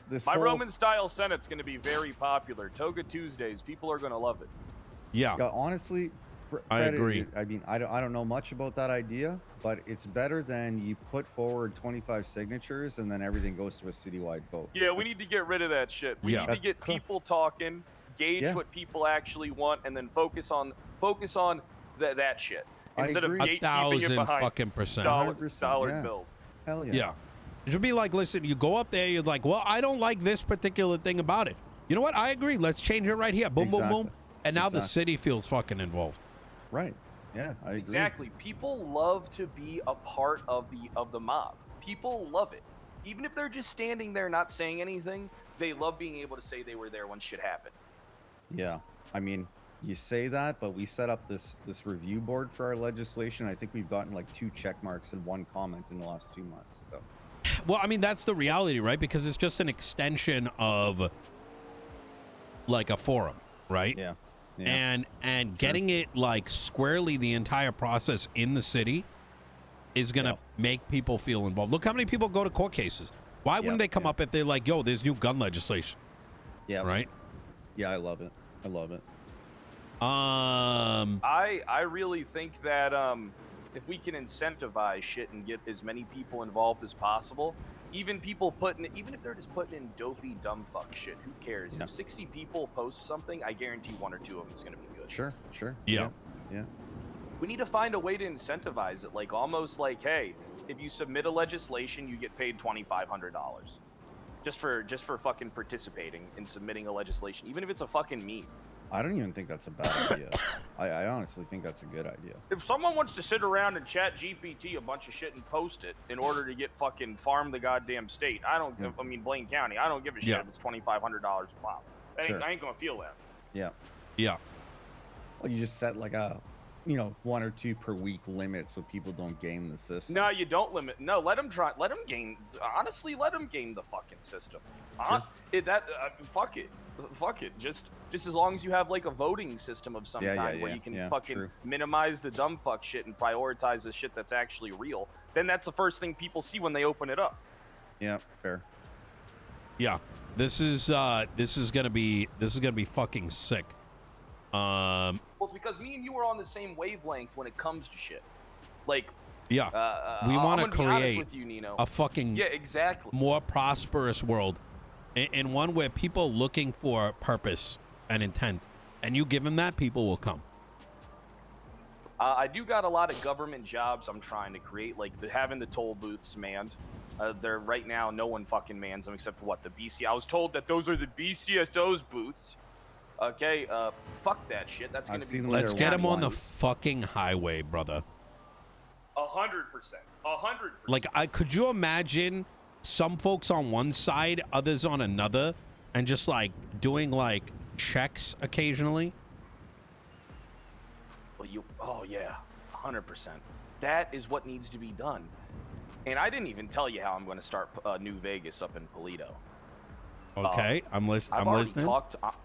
This My whole, Roman style Senate's going to be very popular. Toga Tuesdays, people are going to love it. Yeah. honestly, I agree. I mean, I don't know much about that idea, but it's better than you put forward 25 signatures and then everything goes to a citywide vote. Yeah, we need to get rid of that shit. We need to get people talking, gauge what people actually want, and then focus on that shit instead of gatekeeping it behind fucking percent. dollar bills. Hell yeah. Yeah. It should be like, listen, you go up there, you're like, well, I don't like this particular thing about it. You know what? I agree. Let's change it right here. Boom, boom, boom. And now the city feels fucking involved. Right. Yeah, I agree. Exactly. People love to be a part of the mob. People love it. Even if they're just standing there not saying anything, they love being able to say they were there when shit happened. Yeah. I mean, you say that, but we set up this review board for our legislation. I think we've gotten like 2 check marks and 1 comment in the last 2 months. So, well, I mean, that's the reality, right? Because it's just an extension of like a forum, right? Yeah. And getting it like squarely the entire process in the city is gonna make people feel involved. Look how many people go to court cases. Why wouldn't they come up if they're like, yo, there's new gun legislation? Yeah. Right? Yeah, I love it. I love it. I really think that if we can incentivize shit and get as many people involved as possible, even if they're just putting in dopey dumb fuck shit, who cares? If 60 people post something, I guarantee 1 or 2 of them is going to be good. Sure. Yeah. We need to find a way to incentivize it, like almost like, hey, if you submit a legislation, you get paid $2,500 just for fucking participating in submitting a legislation, even if it's a fucking meme. I don't even think that's a bad idea. I honestly think that's a good idea. If someone wants to sit around and chat GPT a bunch of shit and post it in order to get fucking farm the goddamn state, I mean Blaine County, I don't give a shit if it's $2,500 a pop. I ain't gonna feel that. Yeah. Well, you just set like a 1 or 2 per week limit so people don't game the system. No, you don't limit. No, let them try. Let them game. Honestly, let them game the fucking system. Sure. Fuck it. Fuck it. Just as long as you have like a voting system of some kind where you can fucking minimize the dumb fuck shit and prioritize the shit that's actually real. Then that's the first thing people see when they open it up. Yeah, fair. Yeah. This is gonna be fucking sick. Well, it's because me and you are on the same wavelength when it comes to shit. Like, we want to create with you, Nino. a fucking more prosperous world, and one where people looking for purpose and intent, and you give them that, people will come. I do got a lot of government jobs I'm trying to create, like having the toll booths manned. They're right now, no one fucking mans them except for the BC. I was told that those are the BCSO's booths. Okay, fuck that shit. That's gonna be. Let's get them on the fucking highway, brother. 100%. 100%. Like, could you imagine some folks on one side, others on another, and just like doing like checks occasionally? Well, oh yeah, 100%. That is what needs to be done. And I didn't even tell you how I'm going to start New Vegas up in Polito. Okay, I'm listening.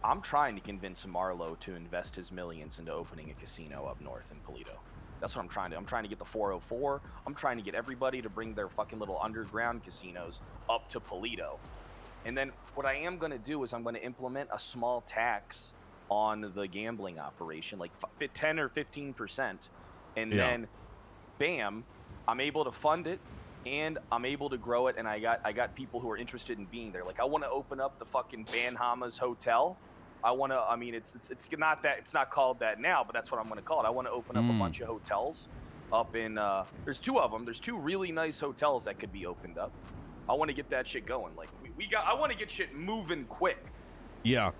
I'm trying to convince Marlo to invest his millions into opening a casino up north in Polito. That's what I'm trying to do. I'm trying to get the 404. I'm trying to get everybody to bring their fucking little underground casinos up to Polito. And then what I am going to do is I'm going to implement a small tax on the gambling operation, like 10 or 15%. And then, bam, I'm able to fund it. And I'm able to grow it, and I got people who are interested in being there. Like, I want to open up the fucking Banhamas Hotel. I mean, it's not called that now, but that's what I'm going to call it. I want to open up a bunch of hotels up in. There's 2 of them. There's 2 really nice hotels that could be opened up. I want to get that shit going. Like, I want to get shit moving quick. Yeah.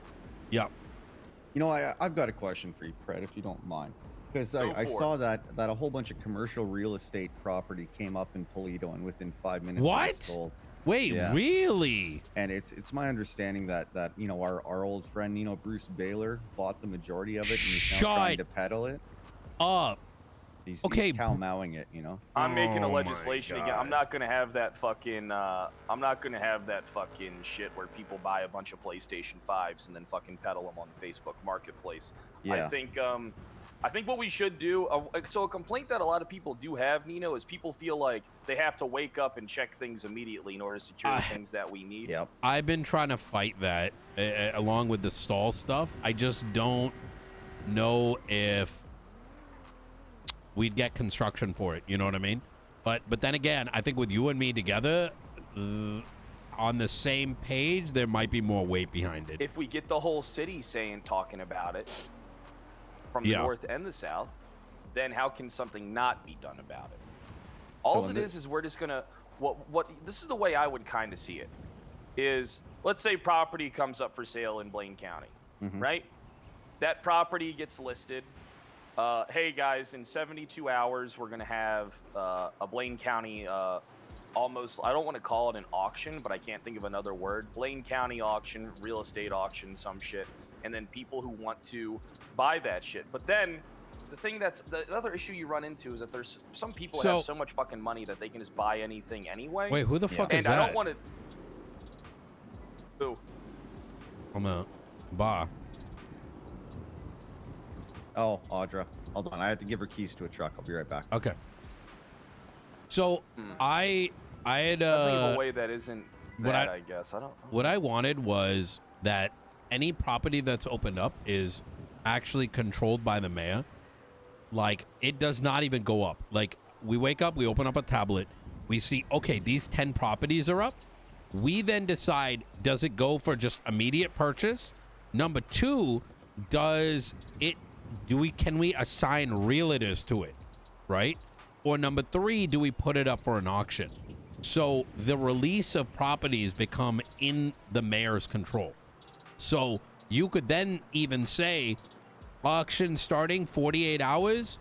I've got a question for you, Fred, if you don't mind. Because I saw that a whole bunch of commercial real estate property came up in Polito, and within 5 minutes it was sold. Wait, really? And it's my understanding that our old friend Nino Bruce Baylor bought the majority of it, and he's now trying to peddle it. He's cow-mowing it, I'm making a legislation again. I'm not gonna have that fucking. I'm not gonna have that fucking shit where people buy a bunch of PlayStation 5s and then fucking peddle them on the Facebook Marketplace. Yeah. I think I think what we should do, so a complaint that a lot of people do have, Nino, is people feel like they have to wake up and check things immediately in order to secure the things that we need. Yep. I've been trying to fight that along with the stall stuff. I just don't know if we'd get construction for it. You know what I mean? But then again, I think with you and me together on the same page, there might be more weight behind it. If we get the whole city talking about it, from the north and the south, then how can something not be done about it? All it is we're just gonna this is the way I would kind of see it. Is let's say property comes up for sale in Blaine County, right? That property gets listed. Hey guys, in 72 hours we're gonna have a Blaine County almost, I don't want to call it an auction, but I can't think of another word. Blaine County auction, real estate auction, some shit. And then people who want to buy that shit. But then the other issue you run into is that there's some people that have so much fucking money that they can just buy anything anyway. Wait, who the fuck is that? And I don't want to. Who? I'm a bar. Oh, Audra. Hold on. I have to give her keys to a truck. I'll be right back. Okay. So I had a way that isn't that, I guess. I don't know. What I wanted was that any property that's opened up is actually controlled by the mayor. Like, it does not even go up. Like, we wake up, we open up a tablet, we see, okay, these 10 properties are up. We then decide, does it go for just immediate purchase? Number two, can we assign realtors to it, right? Or number three, do we put it up for an auction? So the release of properties become in the mayor's control. So you could then even say, auction starting 48 hours,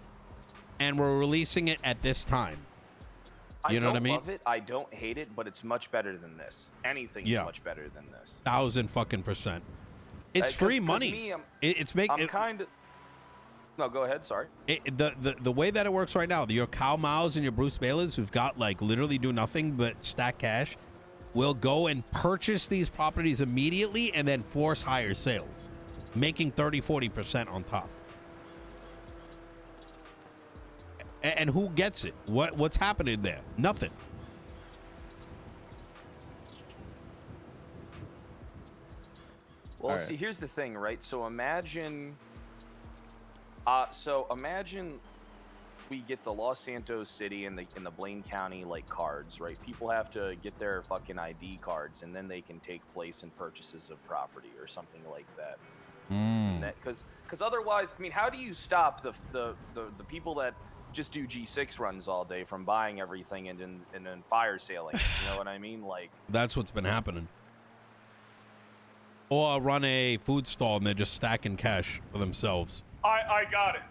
and we're releasing it at this time. You know what I mean? I don't love it. I don't hate it, but it's much better than this. Anything's much better than this. 1000%. It's free money. I'm kind of. No, go ahead. Sorry. The way that it works right now, your Kyle Maus and your Bruce Baylors, who've got like literally do nothing but stack cash, will go and purchase these properties immediately and then force higher sales, making 30-40% on top. And who gets it? What's happening there? Nothing. Well, see, here's the thing, right? So imagine we get the Los Santos City and the Blaine County like cards, right? People have to get their fucking ID cards, and then they can take place in purchases of property or something like that. Because otherwise, I mean, how do you stop the people that just do G6 runs all day from buying everything and then fire sailing? You know what I mean? Like, that's what's been happening. Or run a food stall and they're just stacking cash for themselves. I got it.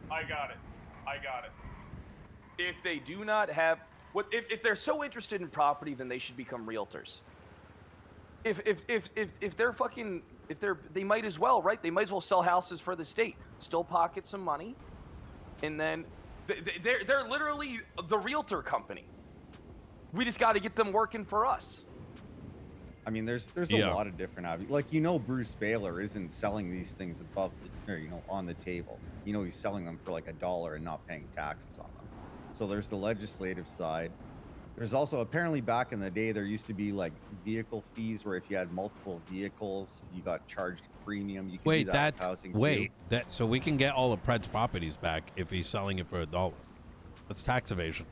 If they do not have if they're so interested in property, then they should become realtors. If they're fucking they might as well, right? They might as well sell houses for the state, still pocket some money, and then they're literally the realtor company. We just got to get them working for us. I mean, there's a lot of different avenues. Like, Bruce Baylor isn't selling these things above on the table. He's selling them for like $1 and not paying taxes on them. So there's the legislative side. There's also, apparently back in the day, there used to be like vehicle fees where if you had multiple vehicles, you got charged a premium. You could do that with housing too. So we can get all of Pred's properties back if he's selling it for $1. That's tax evasion.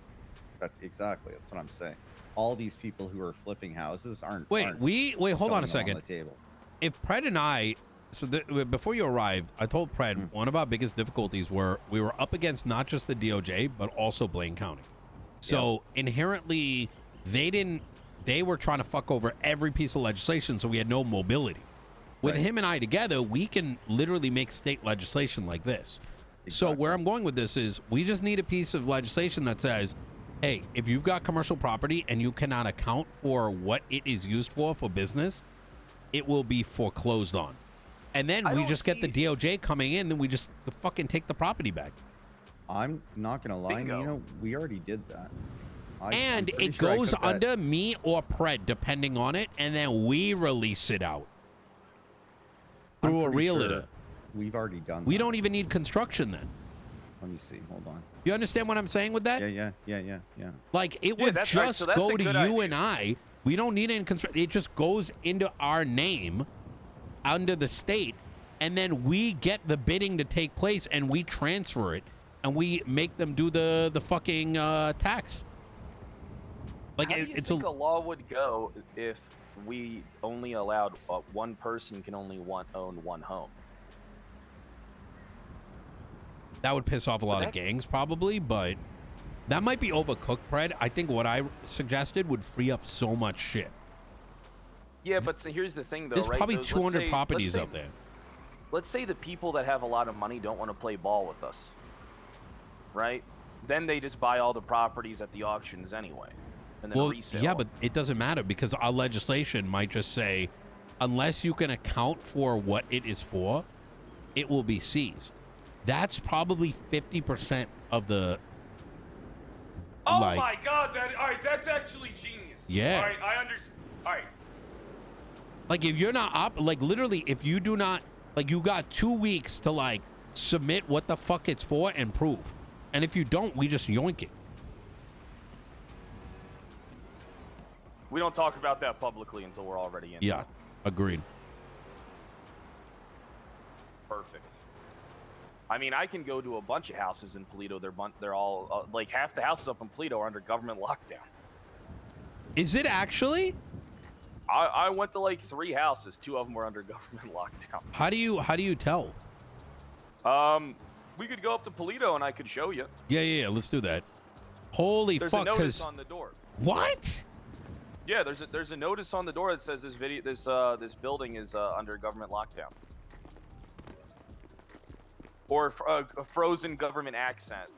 That's what I'm saying. All these people who are flipping houses aren't. Wait, hold on a second. On the table. If Pred and I, before you arrived, I told Pred one of our biggest difficulties were we were up against not just the DOJ but also Blaine County. So inherently, they were trying to fuck over every piece of legislation, so we had no mobility. With him and I together, we can literally make state legislation like this. Exactly. So where I'm going with this is we just need a piece of legislation that says, hey, if you've got commercial property and you cannot account for what it is used for business, it will be foreclosed on. And then we just get the DOJ coming in, and we just fucking take the property back. I'm not going to lie, Nino, we already did that. And it goes under me or Pred, depending on it, and then we release it out through a realtor. We've already done that. We don't even need construction then. Let me see. Hold on. You understand what I'm saying with that? Yeah. Like, it would that's right. just So that's go a to good you idea. and I. We don't need any construction. It just goes into our name under the state, and then we get the bidding to take place, and we transfer it, and we make them do the fucking tax. Like, How do you think a law would go if we only allowed one person can only own one home? That would piss off a lot of gangs, probably, but that might be overcooked, Pred. I think what I suggested would free up so much shit. Yeah, but so here's the thing, though. There's right? probably Let's 200 say- properties let's say- out there. Let's say the people that have a lot of money don't want to play ball with us, right? Then they just buy all the properties at the auctions anyway, and then Well, resell. yeah, but it doesn't matter because our legislation might just say, unless you can account for what it is for, it will be seized. That's probably 50% of the. Oh like, my god, all right, that's actually genius. Yeah. All right, I understand. All right. Like, if you're not like, literally, if you do not, like, you got 2 weeks to, like, submit what the fuck it's for and prove. And if you don't, we just yoink it. We don't talk about that publicly until we're already in. Yeah, agreed. Perfect. I mean, I can go to a bunch of houses in Toledo. They're all like half the houses up in Toledo are under government lockdown. Is it actually? I went to like 3 houses. 2 of them were under government lockdown. How do you tell? We could go up to Toledo and I could show you. Yeah. Let's do that. Holy There's fuck! a notice 'Cause on the door. what? Yeah, there's a notice on the door that says this building is under government lockdown. Or a frozen government access